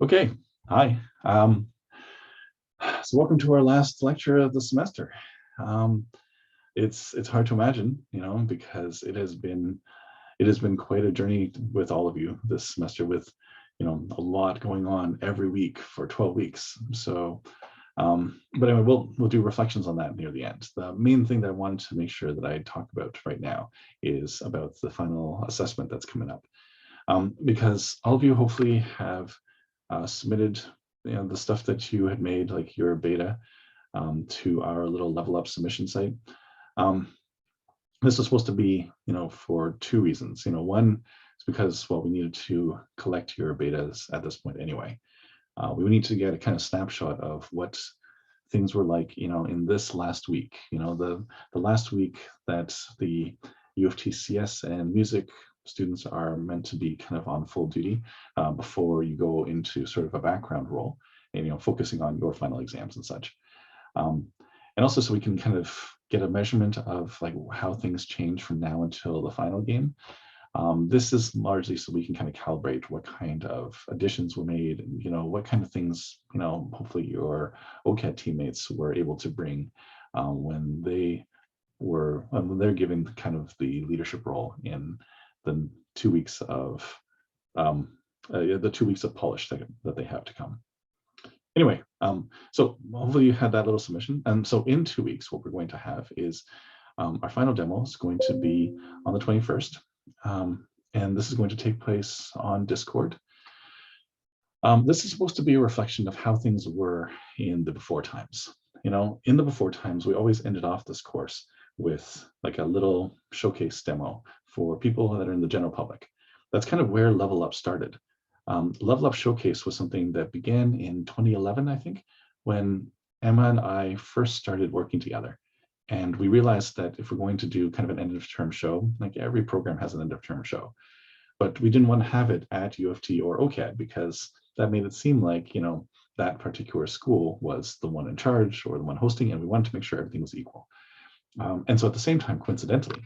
Okay, hi. So welcome to our last lecture of the semester. Um, it's hard to imagine, because it has been quite a journey with all of you this semester, with a lot going on every week for 12 weeks. So, but anyway, we'll do reflections on that near the end. The main thing that I wanted to make sure that I talk about right now is about the final assessment that's coming up, because all of you hopefully have submitted the stuff that you had made, like your beta, to our little level up submission site. This is supposed to be, for two reasons. One is because, well, we needed to collect your betas at this point anyway. We would need to get a kind of snapshot of what things were like, in this last week. The last week that the U of T CS and music students are meant to be kind of on full duty before you go into sort of a background role and focusing on your final exams and such. And also so we can kind of get a measurement of like how things change from now until the final game. This is largely so we can kind of calibrate what kind of additions were made, and what kind of things hopefully your OCAD teammates were able to bring when they're given kind of the leadership role in the 2 weeks of the 2 weeks of polish that they have to come. Anyway, so hopefully you had that little submission. And so in 2 weeks, what we're going to have is our final demo is going to be on the 21st. And this is going to take place on Discord. This is supposed to be a reflection of how things were in the before times. In the before times, we always ended off this course with like a little showcase demo for people that are in the general public. That's kind of where Level Up started. Level Up Showcase was something that began in 2011, I think, when Emma and I first started working together. And we realized that if we're going to do kind of an end of term show, like every program has an end of term show, but we didn't want to have it at U of T or OCAD because that made it seem like, that particular school was the one in charge or the one hosting, and we wanted to make sure everything was equal. And so at the same time, coincidentally,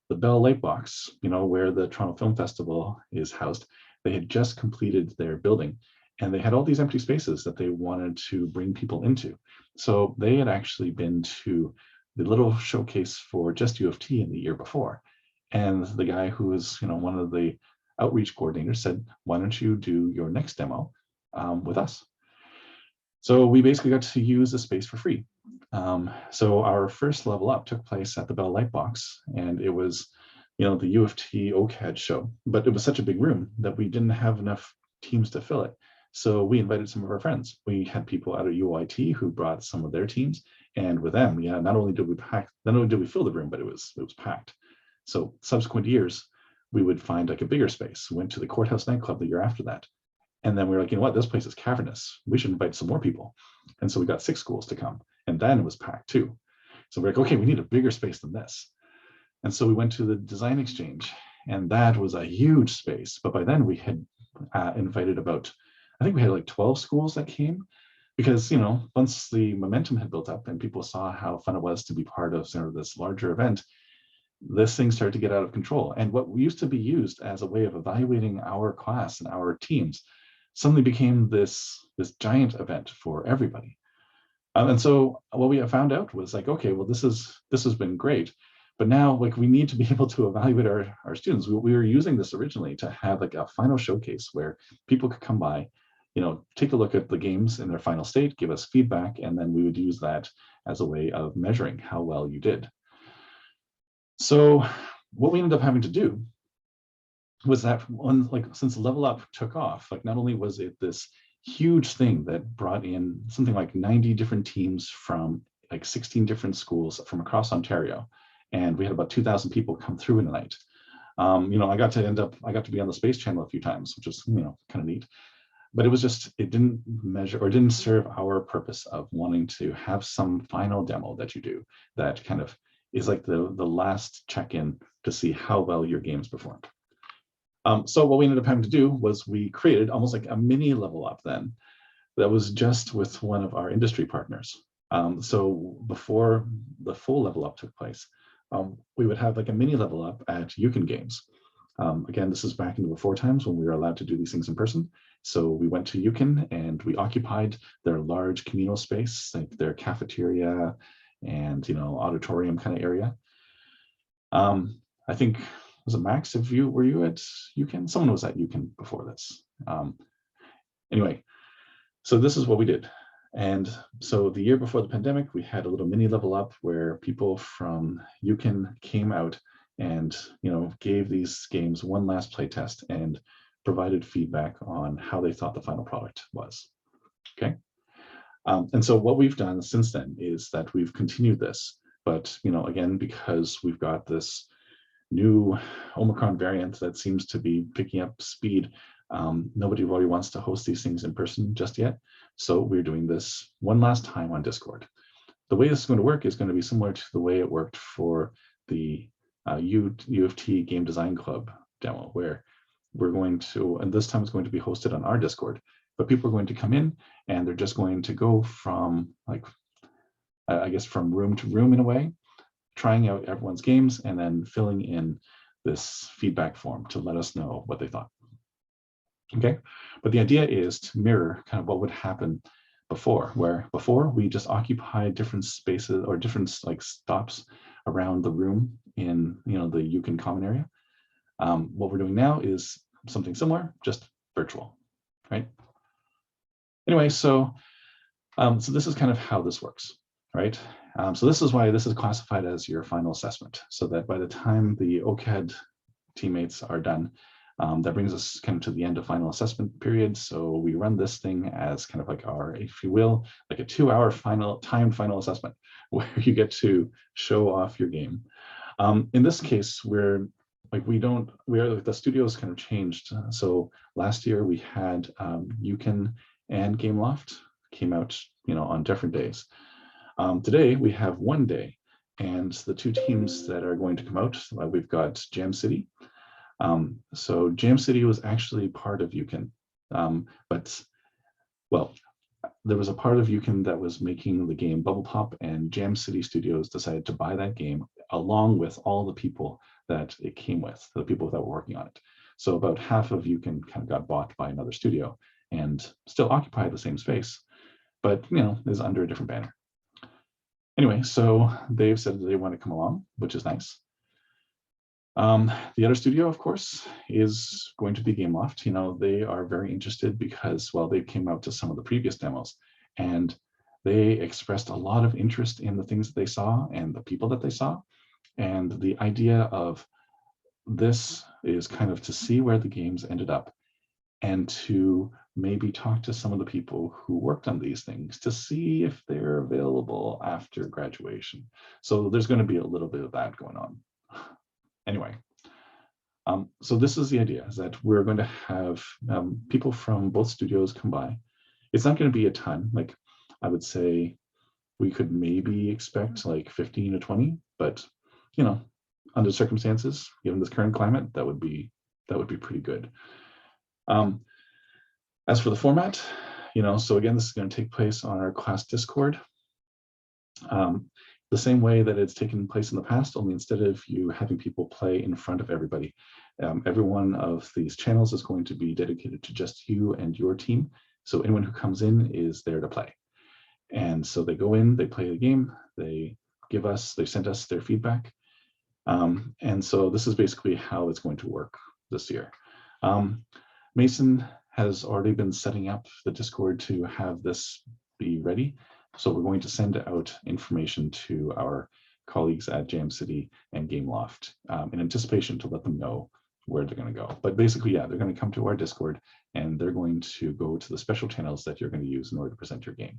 the Bell Lightbox, where the Toronto Film Festival is housed, they had just completed their building and they had all these empty spaces that they wanted to bring people into. So they had actually been to the little showcase for just U of T in the year before. And the guy who was, one of the outreach coordinators said, why don't you do your next demo with us? So we basically got to use the space for free. So our first level up took place at the Bell Lightbox, and it was, the U of T OCAD show, but it was such a big room that we didn't have enough teams to fill it. So we invited some of our friends. We had people out of UIT who brought some of their teams, and with them, not only did we fill the room, but it was packed. So subsequent years, we would find like a bigger space. We went to the Courthouse nightclub the year after that. And then we were like, what, this place is cavernous. We should invite some more people. And so we got 6 schools to come. And then it was packed too. So we're like, okay, we need a bigger space than this. And so we went to the design exchange, and that was a huge space. But by then we had invited I think we had like 12 schools that came, because, once the momentum had built up and people saw how fun it was to be part of sort of this larger event, this thing started to get out of control. And what used to be used as a way of evaluating our class and our teams suddenly became this giant event for everybody. And so what we found out was like, okay, well, this has been great, but now like we need to be able to evaluate our students. We were using this originally to have like a final showcase where people could come by, take a look at the games in their final state, give us feedback, and then we would use that as a way of measuring how well you did. So what we ended up having to do was that since Level Up took off, like not only was it this huge thing that brought in something like 90 different teams from like 16 different schools from across Ontario, and we had about 2,000 people come through in a night. I got to be on the Space Channel a few times, which was kind of neat. But it didn't measure or didn't serve our purpose of wanting to have some final demo that you do that kind of is like the last check-in to see how well your games performed. So what we ended up having to do was we created almost like a mini Level Up then that was just with one of our industry partners. So before the full Level Up took place, we would have like a mini Level Up at Yukon Games. Again, this is back in the before times when we were allowed to do these things in person. So we went to Yukon and we occupied their large communal space, like their cafeteria and auditorium kind of area. I think, was it Max? Were you at Yukon? Someone was at Yukon before this. Anyway, so this is what we did. And so the year before the pandemic, we had a little mini level up where people from Yukon came out and gave these games one last play test and provided feedback on how they thought the final product was. Okay. And so what we've done since then is that we've continued this, but again, because we've got this new Omicron variant that seems to be picking up speed, nobody really wants to host these things in person just yet. So we're doing this one last time on Discord. The way this is going to work is going to be similar to the way it worked for the U of T Game Design Club demo, where we're going to, and this time it's going to be hosted on our Discord, but people are going to come in and they're just going to go from from room to room in a way, trying out everyone's games and then filling in this feedback form to let us know what they thought. Okay, but the idea is to mirror kind of what would happen before, where before we just occupied different spaces or different stops around the room in the Yukon common area. What we're doing now is something similar, just virtual, right? Anyway, so this is kind of how this works, right? So this is why this is classified as your final assessment, so that by the time the OCAD teammates are done, that brings us kind of to the end of final assessment period. So we run this thing as kind of like our, if you will, like a 2-hour timed final assessment where you get to show off your game. In this case, the studios kind of changed. So last year we had Yukon and Gameloft came out, on different days. Today we have one day, and the two teams that are going to come out, we've got Jam City. So Jam City was actually part of Yukon, but there was a part of Yukon that was making the game Bubble Pop, and Jam City Studios decided to buy that game along with all the people that it came with, the people that were working on it. So about half of Yukon kind of got bought by another studio and still occupy the same space, but is under a different banner. Anyway, so they've said that they want to come along, which is nice. The other studio, of course, is going to be Gameloft. They are very interested because, they came out to some of the previous demos and they expressed a lot of interest in the things that they saw and the people that they saw. And the idea of this is kind of to see where the games ended up and to maybe talk to some of the people who worked on these things to see if they're available after graduation. So there's going to be a little bit of that going on. Anyway, so this is the idea, is that we're going to have people from both studios come by. It's not going to be a ton. Like, I would say we could maybe expect like 15 to 20, but under circumstances, given this current climate, that would be pretty good. As for the format, so again, this is going to take place on our class Discord. The same way that it's taken place in the past, only instead of you having people play in front of everybody, every one of these channels is going to be dedicated to just you and your team. So anyone who comes in is there to play. And so they go in, they play the game, they send us their feedback. And so this is basically how it's going to work this year. Mason has already been setting up the Discord to have this be ready. So we're going to send out information to our colleagues at Jam City and Gameloft in anticipation to let them know where they're going to go. But basically, they're going to come to our Discord and they're going to go to the special channels that you're going to use in order to present your game.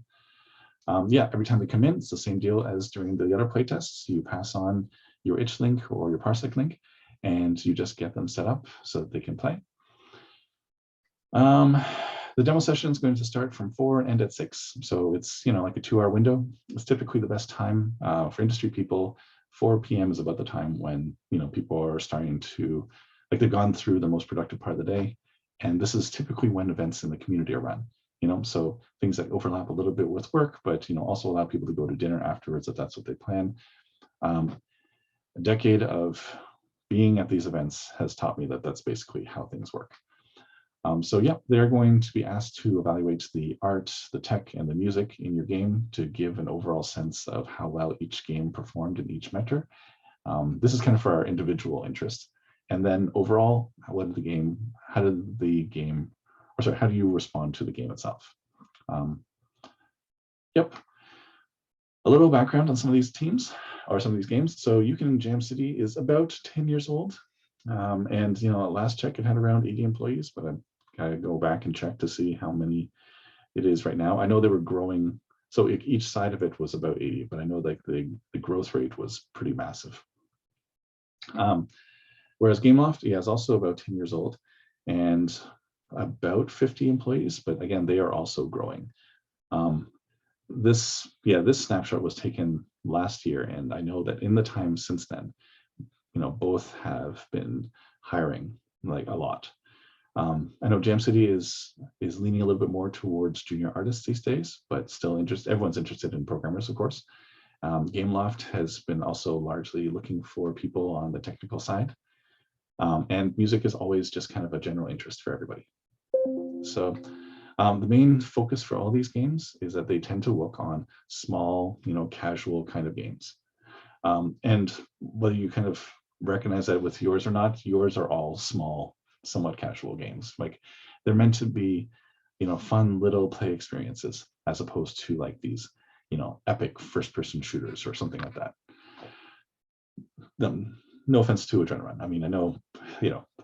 Every time they come in, it's the same deal as during the other playtests. You pass on your itch link or your parsec link, and you just get them set up so that they can play. The demo session is going to start from 4 and end at 6. So it's, like a 2-hour window. It's typically the best time for industry people. 4 p.m. is about the time when, people are starting to, they've gone through the most productive part of the day. And this is typically when events in the community are run, so things that overlap a little bit with work, but, also allow people to go to dinner afterwards if that's what they plan. A decade of being at these events has taught me that that's basically how things work. So yeah, they're going to be asked to evaluate the art, the tech, and the music in your game to give an overall sense of how well each game performed in each measure. This is kind of for our individual interest. And then overall, how do you respond to the game itself? Yep. A little background on some of these teams or some of these games. So You Can Jam City is about 10 years old. And at last check, it had around 80 employees, but I've got to go back and check to see how many it is right now. I know they were growing. So each side of it was about 80, but I know like the growth rate was pretty massive. Whereas Gameloft, yeah, is also about 10 years old and about 50 employees, but again, they are also growing. This snapshot was taken last year, and I know that in the time since then, both have been hiring like a lot. I know Jam City is leaning a little bit more towards junior artists these days, but still everyone's interested in programmers, of course. Gameloft has been also largely looking for people on the technical side. And music is always just kind of a general interest for everybody. So the main focus for all these games is that they tend to work on small, casual kind of games. And whether you kind of recognize that with yours or not, yours are all small, somewhat casual games. Like they're meant to be, fun little play experiences as opposed to like these, epic first-person shooters or something like that. No offense to Adrenaline. I mean, I know,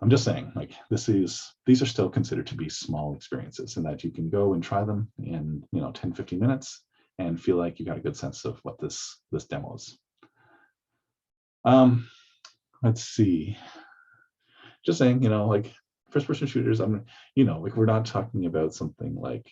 I'm just saying, like these are still considered to be small experiences, and that you can go and try them in 10, 15 minutes and feel like you got a good sense of what this demo is. Let's see. Just saying, like first-person shooters, like we're not talking about something like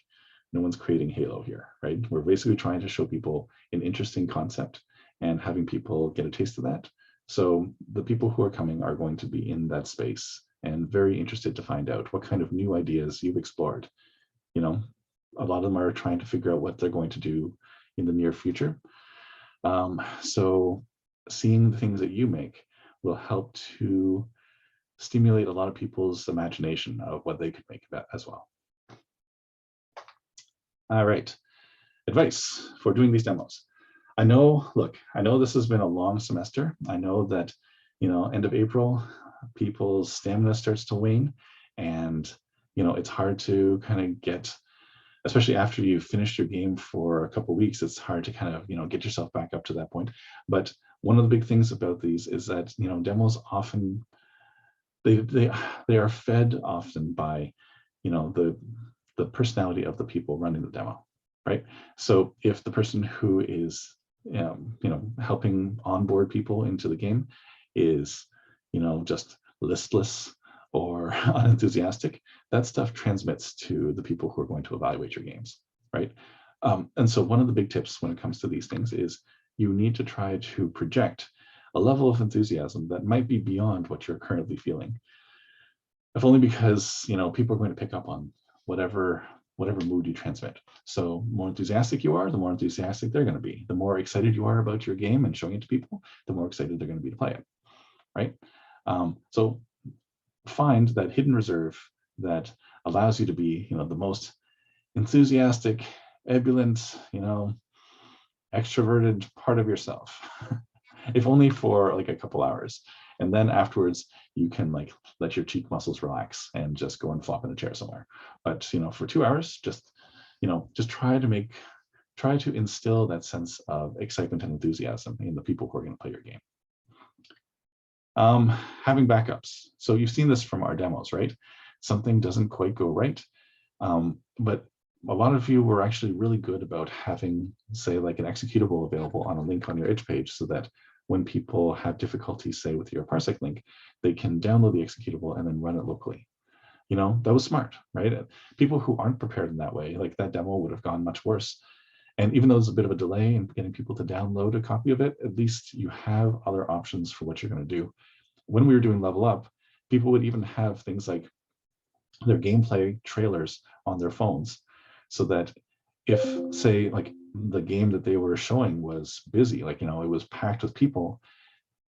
no one's creating Halo here, right? We're basically trying to show people an interesting concept and having people get a taste of that. So the people who are coming are going to be in that space and very interested to find out what kind of new ideas you've explored. A lot of them are trying to figure out what they're going to do in the near future. So seeing the things that you make will help to stimulate a lot of people's imagination of what they could make as well. All right, advice for doing these demos. I know this has been a long semester. I know that, end of April, people's stamina starts to wane, and, it's hard to kind of get, especially after you've finished your game for a couple of weeks, it's hard to kind of, get yourself back up to that point. But one of the big things about these is that, demos often, they are fed often by, the personality of the people running the demo, right? So if the person who is helping onboard people into the game is, just listless or unenthusiastic, that stuff transmits to the people who are going to evaluate your games, right? And so one of the big tips when it comes to these things is you need to try to project a level of enthusiasm that might be beyond what you're currently feeling. If only because, people are going to pick up on whatever mood you transmit. So more enthusiastic you are, the more enthusiastic they're going to be. The more excited you are about your game and showing it to people, the more excited they're going to be to play it, right? So find that hidden reserve that allows you to be, the most enthusiastic, ebullient, extroverted part of yourself, if only for like a couple hours. And then afterwards, you can like let your cheek muscles relax and just go and flop in a chair somewhere. But for 2 hours, just try to instill that sense of excitement and enthusiasm in the people who are going to play your game. Having backups. So you've seen this from our demos, right? Something doesn't quite go right, but a lot of you were actually really good about having, say, like an executable available on a link on your itch page, so that when people have difficulty, say, with your parsec link, they can download the executable and then run it locally. That was smart, right? People who aren't prepared in that way, like that demo would have gone much worse. And even though there's a bit of a delay in getting people to download a copy of it, at least you have other options for what you're going to do. When we were doing Level Up, people would even have things like their gameplay trailers on their phones, so that if, say, like the game that they were showing was busy, like, it was packed with people,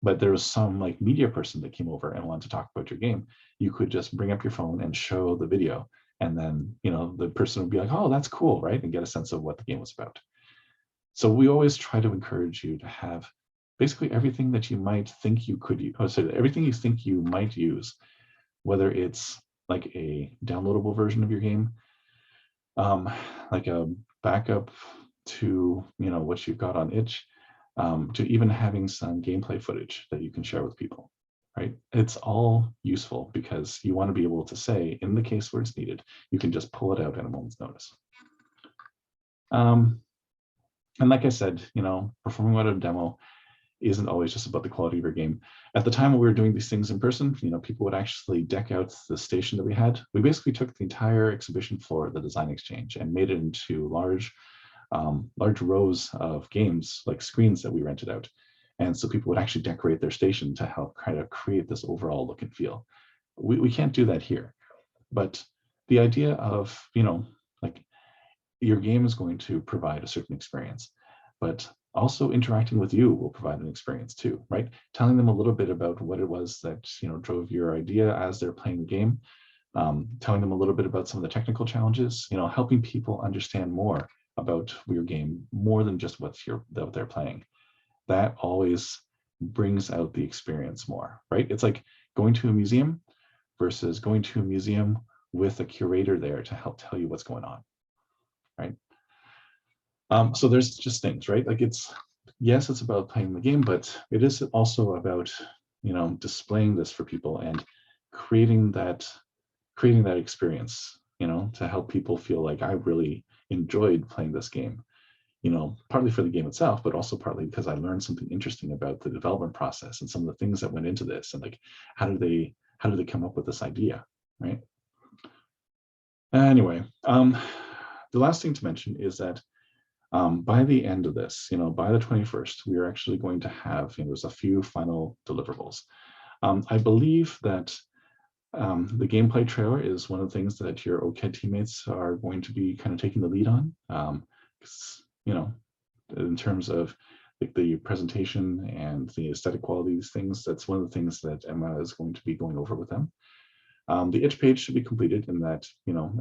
but there was some like media person that came over and wanted to talk about your game, you could just bring up your phone and show the video. And then, the person would be like, oh, that's cool, right? And get a sense of what the game was about. So we always try to encourage you to have basically everything that you might think you could use, everything you think you might use, whether it's like a downloadable version of your game, like a backup to what you've got on itch, to even having some gameplay footage that you can share with people, right? It's all useful because you want to be able to say, in the case where it's needed, you can just pull it out at a moment's notice. And like I said, performing out a demo isn't always just about the quality of your game. At the time when we were doing these things in person, people would actually deck out the station that we had. We basically took the entire exhibition floor at the Design Exchange and made it into large rows of games, like screens that we rented out. And so people would actually decorate their station to help kind of create this overall look and feel. We can't do that here. But the idea of, like your game is going to provide a certain experience, but also interacting with you will provide an experience too, right? Telling them a little bit about what it was that drove your idea as they're playing the game, telling them a little bit about some of the technical challenges, helping people understand more about your game, more than just what they're playing. That always brings out the experience more, right? It's like going to a museum versus going to a museum with a curator there to help tell you what's going on, right? So there's just things, right? Like yes, it's about playing the game, but it is also about, displaying this for people and creating that experience, to help people feel like I really enjoyed playing this game, partly for the game itself, but also partly because I learned something interesting about the development process and some of the things that went into this, and like, how do they come up with this idea, right? Anyway, the last thing to mention is that by the end of this, by the 21st, we are actually going to have, there's a few final deliverables. I believe that the gameplay trailer is one of the things that your OCAD teammates are going to be kind of taking the lead on. In terms of like the presentation and the aesthetic quality of these things, that's one of the things that Emma is going to be going over with them. The itch page should be completed in that,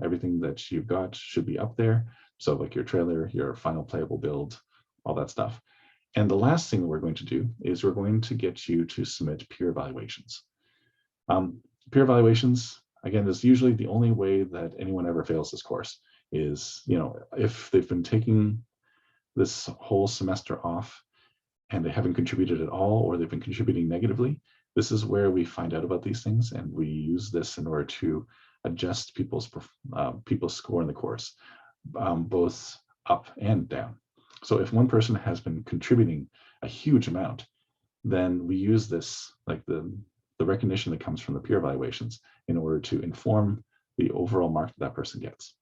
everything that you've got should be up there. So like your trailer, your final playable build, all that stuff. And the last thing that we're going to do is we're going to get you to submit peer evaluations. Peer evaluations, again, is usually the only way that anyone ever fails this course is, if they've been taking this whole semester off and they haven't contributed at all, or they've been contributing negatively, this is where we find out about these things, and we use this in order to adjust people's score in the course, both up and down. So if one person has been contributing a huge amount, then we use this, like the recognition that comes from the peer evaluations, in order to inform the overall mark that person gets.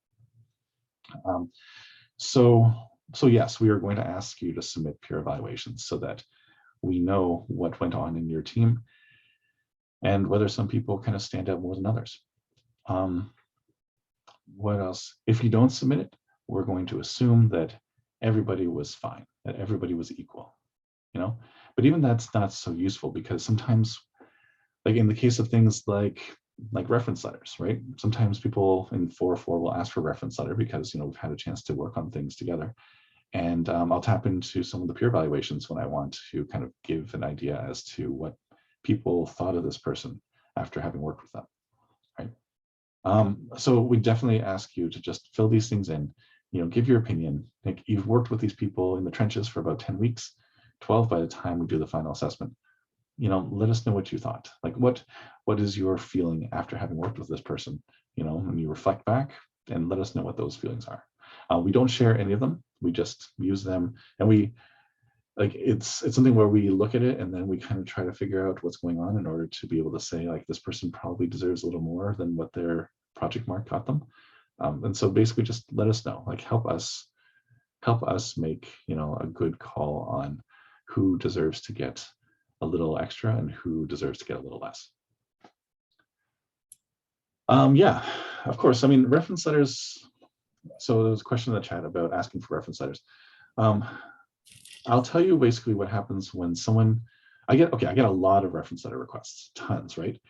So yes, we are going to ask you to submit peer evaluations so that we know what went on in your team and whether some people kind of stand out more than others. What else? If you don't submit it, we're going to assume that everybody was fine, that everybody was equal, But even that's not so useful, because sometimes, like in the case of things like reference letters, right? Sometimes people in 404 will ask for reference letter because, we've had a chance to work on things together. And I'll tap into some of the peer evaluations when I want to kind of give an idea as to what people thought of this person after having worked with them, right? So we definitely ask you to just fill these things in, give your opinion. Like, you've worked with these people in the trenches for about 10 weeks, 12 by the time we do the final assessment. Let us know what you thought. Like, what is your feeling after having worked with this person? When you reflect back, and let us know what those feelings are. We don't share any of them. We just use them, and it's something where we look at it and then we kind of try to figure out what's going on in order to be able to say, like, this person probably deserves a little more than what their project mark got them. And so basically just let us know, like, help us make, a good call on who deserves to get a little extra and who deserves to get a little less. Yeah, of course. I mean, reference letters. So there was a question in the chat about asking for reference letters. I'll tell you basically what happens when someone I get a lot of reference letter requests, tons, right?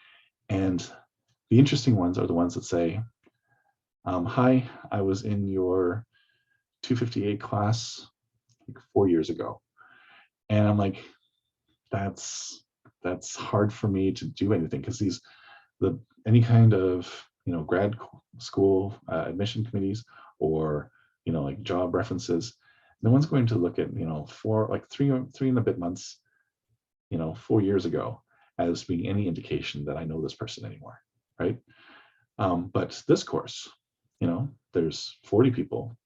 And the interesting ones are the ones that say, hi, I was in your 258 class like 4 years ago. And I'm like, that's hard for me to do anything, because any kind of grad school admission committees, or like job references, no one's going to look at for like three and a bit months 4 years ago as being any indication that I know this person anymore, right? But this course, there's 40 people,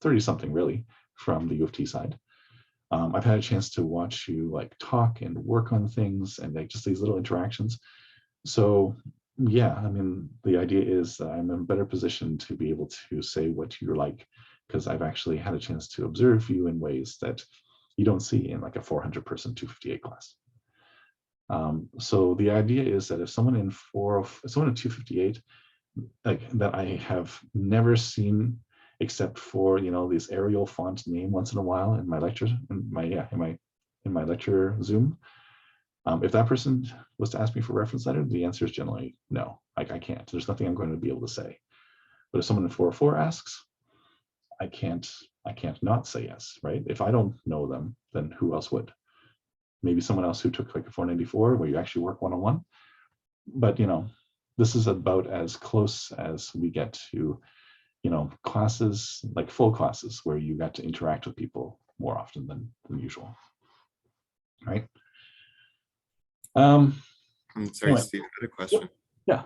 30 something really, from the U of T side. I've had a chance to watch you like talk and work on things, and like just these little interactions. So yeah, I mean, the idea is that I'm in a better position to be able to say what you're like, because I've actually had a chance to observe you in ways that you don't see in like a 400-person 258 class. So the idea is that if someone in 258, like that I have never seen except for this Arial font name once in a while in my lectures, in my lecture Zoom. If that person was to ask me for a reference letter, the answer is generally no. Like, I can't. There's nothing I'm going to be able to say. But if someone in 404 asks, I can't not say yes, right? If I don't know them, then who else would? Maybe someone else who took like a 494 where you actually work one-on-one. But this is about as close as we get to classes, like full classes, where you got to interact with people more often than usual, right? I'm sorry, Anyway. Steve, I had a question. Yeah.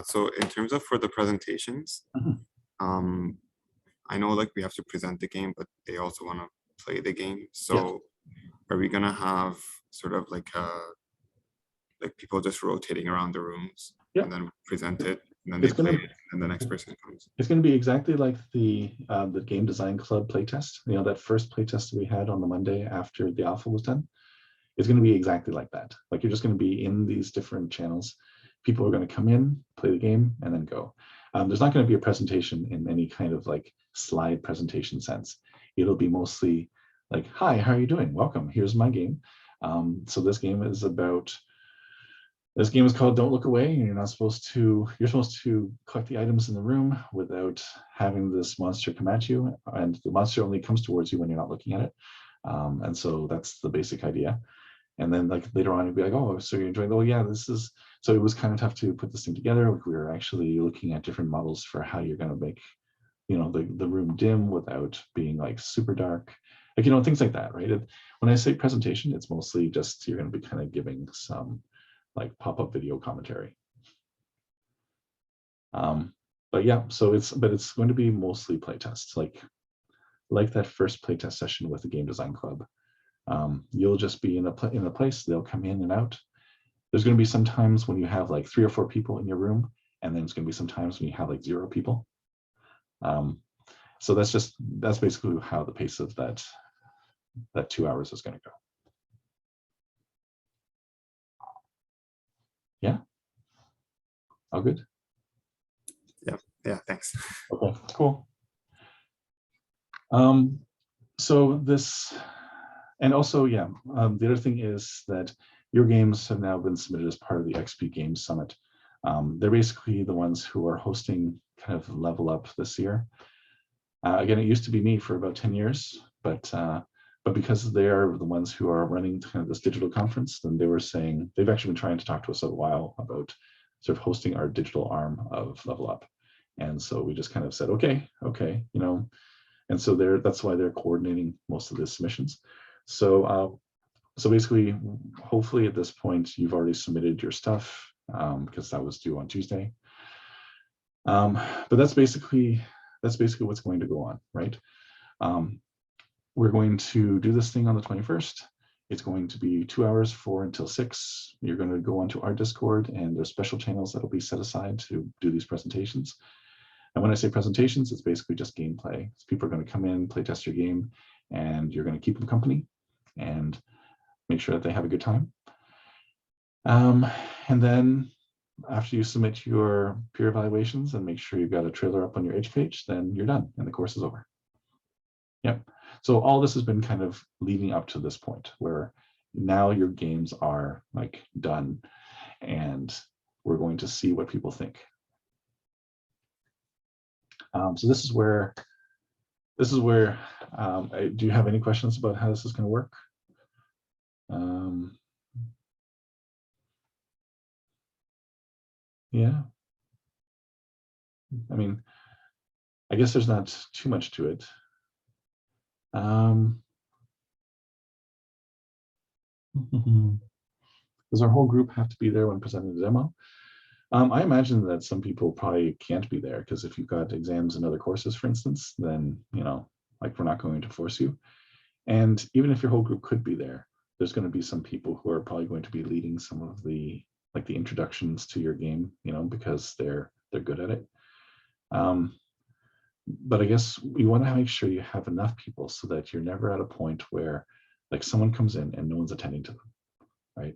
So in terms of for the presentations, Mhm. I know like we have to present the game, but they also want to play the game. So are we gonna have sort of like people just rotating around the rooms and then present it, and then they play it, and the next person comes? It's going to be exactly like the Game Design Club playtest. That first playtest we had on the Monday after the alpha was done. It's going to be exactly like that. Like, you're just going to be in these different channels. People are going to come in, play the game, and then go. There's not going to be a presentation in any kind of like slide presentation sense. It'll be mostly like, hi, how are you doing? Welcome. Here's my game. So this game is called Don't Look Away, and you're supposed to collect the items in the room without having this monster come at you, and the monster only comes towards you when you're not looking at it. And so that's the basic idea. And then like later on, you'd be like, oh, so you're enjoying, oh yeah, so it was kind of tough to put this thing together. Like, we were actually looking at different models for how you're going to make, the room dim without being like super dark, like, things like that, right? When I say presentation, it's mostly just, you're going to be kind of giving some like pop-up video commentary. But yeah, so it's going to be mostly playtests, like that first playtest session with the Game Design Club. You'll just be in a place, they'll come in and out. There's going to be some times when you have like 3 or 4 people in your room, and then it's going to be some times when you have like 0 people. So that's basically how the pace of that 2 hours is going to go. Yeah. All good. Yeah, thanks. Okay, cool. So this, and also, the other thing is that your games have now been submitted as part of the XP Games Summit. They're basically the ones who are hosting kind of Level Up this year. Again, it used to be me for about 10 years, but because they are the ones who are running kind of this digital conference, then they were saying, they've actually been trying to talk to us a while about sort of hosting our digital arm of Level Up. And so we just kind of said, okay, and so that's why they're coordinating most of the submissions. So basically, hopefully at this point, you've already submitted your stuff, because that was due on Tuesday. But that's basically what's going to go on, right? We're going to do this thing on the 21st. It's going to be 2 hours, 4 until 6. You're going to go onto our Discord, and there's special channels that will be set aside to do these presentations. And when I say presentations, it's basically just gameplay. So people are going to come in, play test your game, and you're going to keep them company and make sure that they have a good time. And then after you submit your peer evaluations and make sure you've got a trailer up on your Edge page, then you're done and the course is over. Yep. So all this has been kind of leading up to this point where now your games are like done, and we're going to see what people think. So this is where do you have any questions about how this is going to work? Yeah, I mean, I guess there's not too much to it. Does our whole group have to be there when presenting the demo? I imagine that some people probably can't be there, because if you've got exams and other courses, for instance, then, like, we're not going to force you. And even if your whole group could be there, there's going to be some people who are probably going to be leading some of the, like, the introductions to your game, because they're good at it. But I guess we want to make sure you have enough people so that you're never at a point where, like, someone comes in and no one's attending to them, right?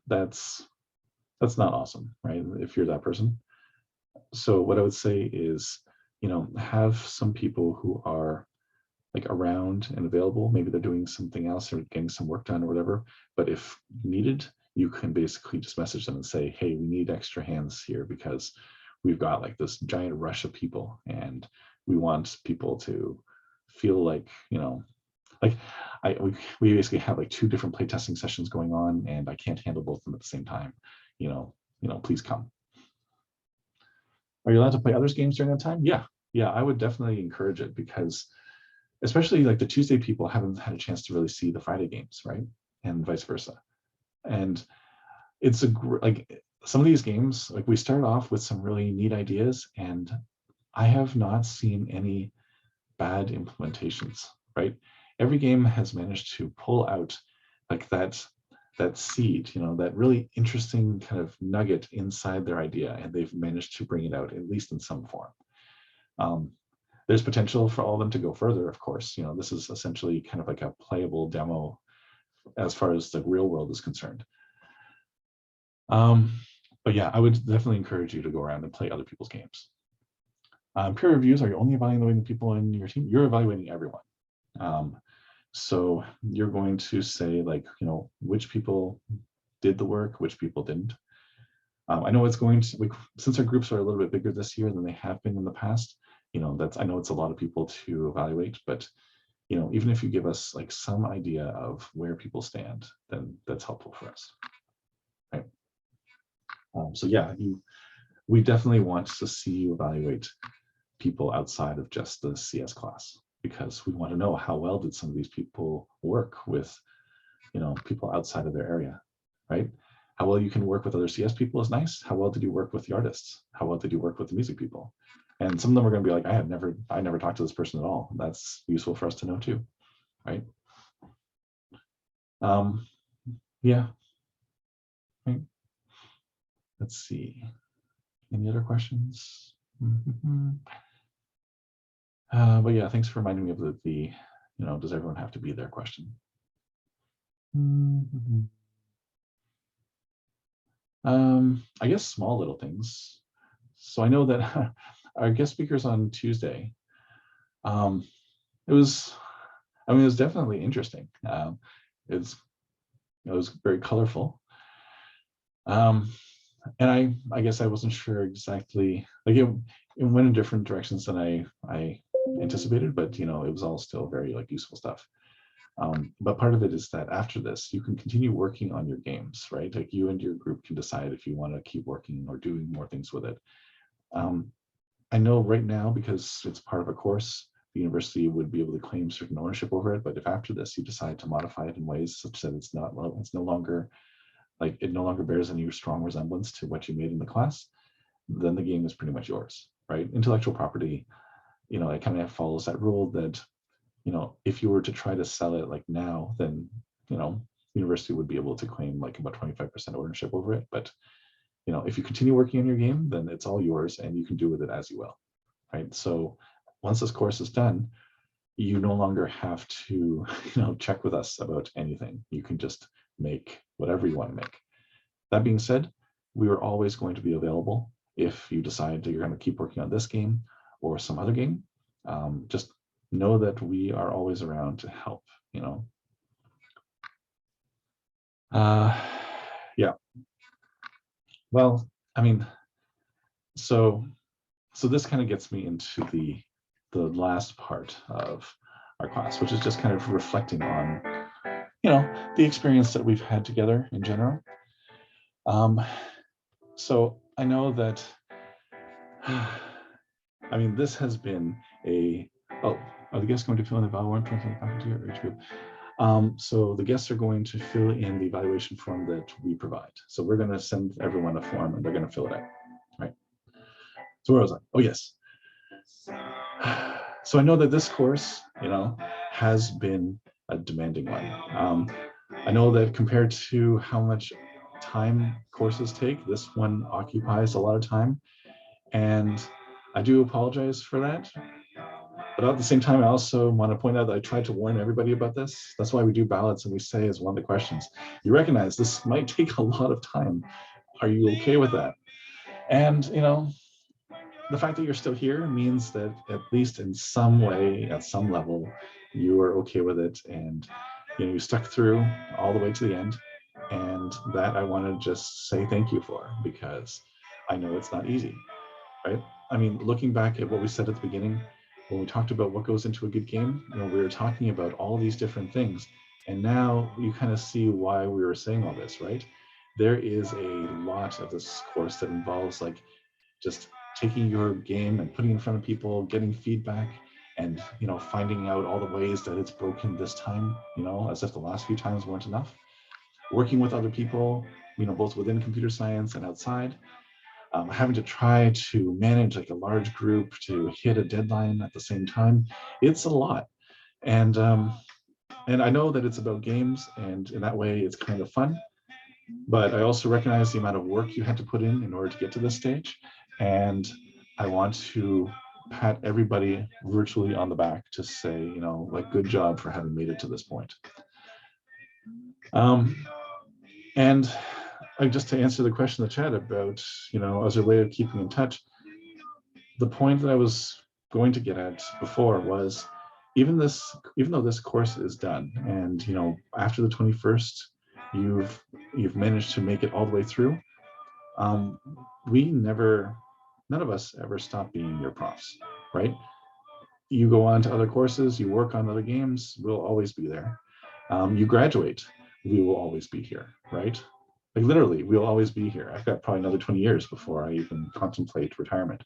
That's not awesome, right? If you're that person. So what I would say is, have some people who are, like, around and available. Maybe they're doing something else or getting some work done or whatever. But if needed, you can basically just message them and say, hey, we need extra hands here because we've got, like, this giant rush of people, and we want people to feel like, like, we basically have, like, 2 different playtesting sessions going on, and I can't handle both of them at the same time. Please come. Are you allowed to play others' games during that time? Yeah, I would definitely encourage it, because especially, like, the Tuesday people haven't had a chance to really see the Friday games, right? And vice versa. And it's like, some of these games, like, we start off with some really neat ideas, and I have not seen any bad implementations, right? Every game has managed to pull out, like, that seed, that really interesting kind of nugget inside their idea, and they've managed to bring it out, at least in some form. There's potential for all of them to go further, of course. This is essentially kind of like a playable demo as far as the real world is concerned. But yeah, I would definitely encourage you to go around and play other people's games. Peer reviews, are you only evaluating the people in your team? You're evaluating everyone. So you're going to say, like, which people did the work, which people didn't. I know it's going to, since our groups are a little bit bigger this year than they have been in the past, I know it's a lot of people to evaluate, but even if you give us, like, some idea of where people stand, then that's helpful for us, right? So yeah, we definitely want to see you evaluate people outside of just the CS class, because we want to know how well did some of these people work with, people outside of their area, right? How well you can work with other CS people is nice. How well did you work with the artists? How well did you work with the music people? And some of them are going to be like, I never talked to this person at all. That's useful for us to know too, right? Yeah. Right. Let's see. Any other questions? But yeah, thanks for reminding me of the does everyone have to be there question. I guess small little things. So I know that our guest speakers on Tuesday, it was definitely interesting. It was very colorful. And I guess I wasn't sure exactly, like, it went in different directions than I anticipated, but it was all still very, like, useful stuff. But part of it is that after this, you can continue working on your games, right? Like, you and your group can decide if you want to keep working or doing more things with it. I know right now, because it's part of a course, the university would be able to claim certain ownership over it. But if after this you decide to modify it in ways such that it's no longer, like, it no longer bears any strong resemblance to what you made in the class, then the game is pretty much yours, right? Intellectual property, it kind of follows that rule that, if you were to try to sell it, like, now, then, university would be able to claim, like, about 25% ownership over it. But, if you continue working on your game, then it's all yours and you can do with it as you will, right? So once this course is done, you no longer have to, check with us about anything. You can just make whatever you want to make. That being said, we are always going to be available if you decide that you're going to keep working on this game or some other game. Just know that we are always around to help, Yeah. Well, I mean, so this kind of gets me into the last part of our class, which is just kind of reflecting on, the experience that we've had together in general. So I know that, I mean, this has been are the guests going to fill in the evaluation form from the faculty or age group? So the guests are going to fill in the evaluation form that we provide. So we're going to send everyone a form and they're going to fill it out, right? So where was I? Oh, yes. So I know that this course, has been a demanding one. I know that compared to how much time courses take, this one occupies a lot of time. And I do apologize for that. But at the same time, I also want to point out that I tried to warn everybody about this. That's why we do ballots and we say as one of the questions, you recognize this might take a lot of time. Are you okay with that? And, the fact that you're still here means that at least in some way, at some level, you are okay with it. And, you stuck through all the way to the end. And that I want to just say thank you for, because I know it's not easy, right? I mean, looking back at what we said at the beginning, when we talked about what goes into a good game, we were talking about all these different things. And now you kind of see why we were saying all this, right? There is a lot of this course that involves like just taking your game and putting it in front of people, getting feedback, and finding out all the ways that it's broken this time, as if the last few times weren't enough. Working with other people, both within computer science and outside. Having to try to manage like a large group to hit a deadline at the same time, it's a lot. And I know that it's about games, and in that way, it's kind of fun. But I also recognize the amount of work you had to put in order to get to this stage. And I want to pat everybody virtually on the back to say, like, good job for having made it to this point. And just to answer the question in the chat about, as a way of keeping in touch, the point that I was going to get at before was even though this course is done and, after the 21st, you've managed to make it all the way through, none of us ever stop being your profs, right? You go on to other courses, you work on other games, we'll always be there. You graduate, we will always be here, right? Like literally, we'll always be here. I've got probably another 20 years before I even contemplate retirement.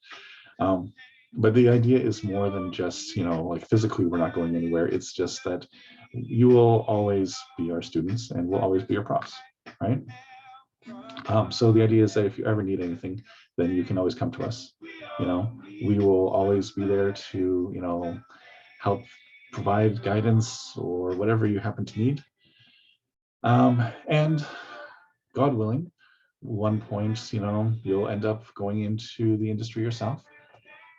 But the idea is more than just, like physically we're not going anywhere. It's just that you will always be our students and we'll always be your profs, right? So the idea is that if you ever need anything, then you can always come to us. We will always be there to, help provide guidance or whatever you happen to need. And God willing, one point, you'll end up going into the industry yourself.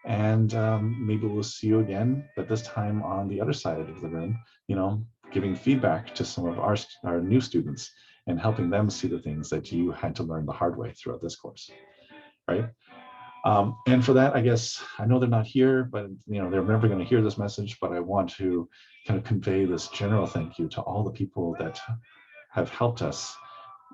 And maybe we'll see you again, but this time on the other side of the room, giving feedback to some of our new students and helping them see the things that you had to learn the hard way throughout this course, right? And for that, I guess, I know they're not here, but they're never going to hear this message, but I want to kind of convey this general thank you to all the people that have helped us.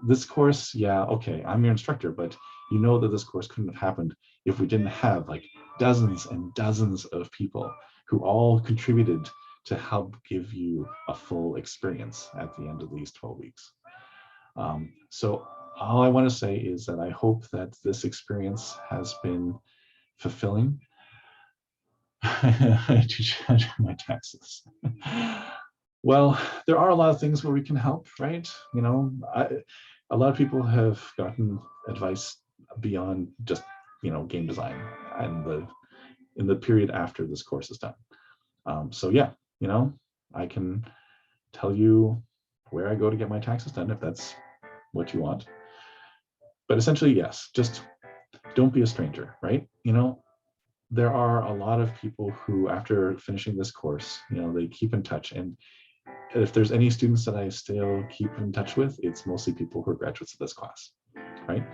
This course, yeah, okay, I'm your instructor, but you know that this course couldn't have happened if we didn't have like dozens and dozens of people who all contributed to help give you a full experience at the end of these 12 weeks. So all I want to say is that I hope that this experience has been fulfilling. To judge my taxes. Well, there are a lot of things where we can help, right? A lot of people have gotten advice beyond just, game design and in the period after this course is done. So yeah, I can tell you where I go to get my taxes done if that's what you want. But essentially, yes, just don't be a stranger, right? There are a lot of people who, after finishing this course, they keep in touch. And if there's any students that I still keep in touch with, it's mostly people who are graduates of this class, right?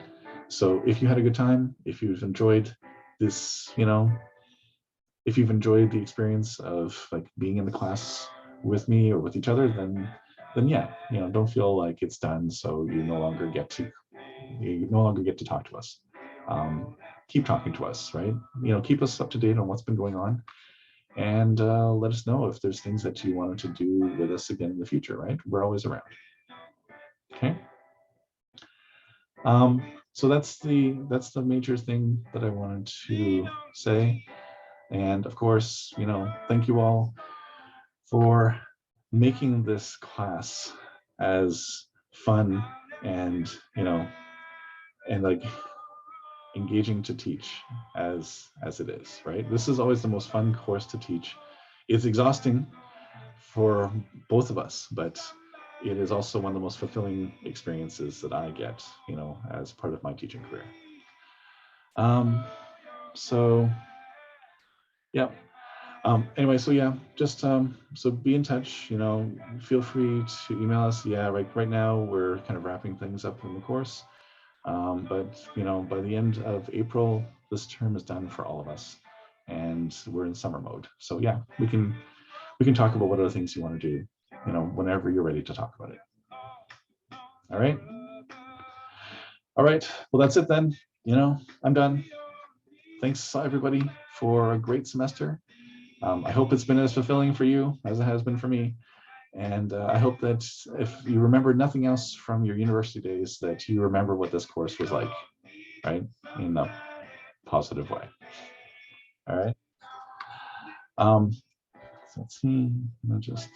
So if you had a good time, if you've enjoyed this, if you've enjoyed the experience of like being in the class with me or with each other, then yeah, don't feel like it's done. So you no longer get to talk to us. Keep talking to us, right? Keep us up to date on what's been going on, and let us know if there's things that you wanted to do with us again in the future, right? We're always around. Okay. So that's the major thing that I wanted to say. And of course, thank you all for making this class as fun and and like engaging to teach as it is, right? This is always the most fun course to teach. It's exhausting for both of us, but it is also one of the most fulfilling experiences that I get, as part of my teaching career. So yeah. Anyway, so yeah, just so be in touch. Feel free to email us. Yeah, right now we're kind of wrapping things up in the course, but by the end of April, this term is done for all of us, and we're in summer mode. So yeah, we can talk about what other things you want to do, whenever you're ready to talk about it. All right. All right. Well, that's it then. I'm done. Thanks everybody for a great semester. I hope it's been as fulfilling for you as it has been for me. And I hope that if you remember nothing else from your university days, that you remember what this course was like, right? In a positive way. All right. So let's see. I'll just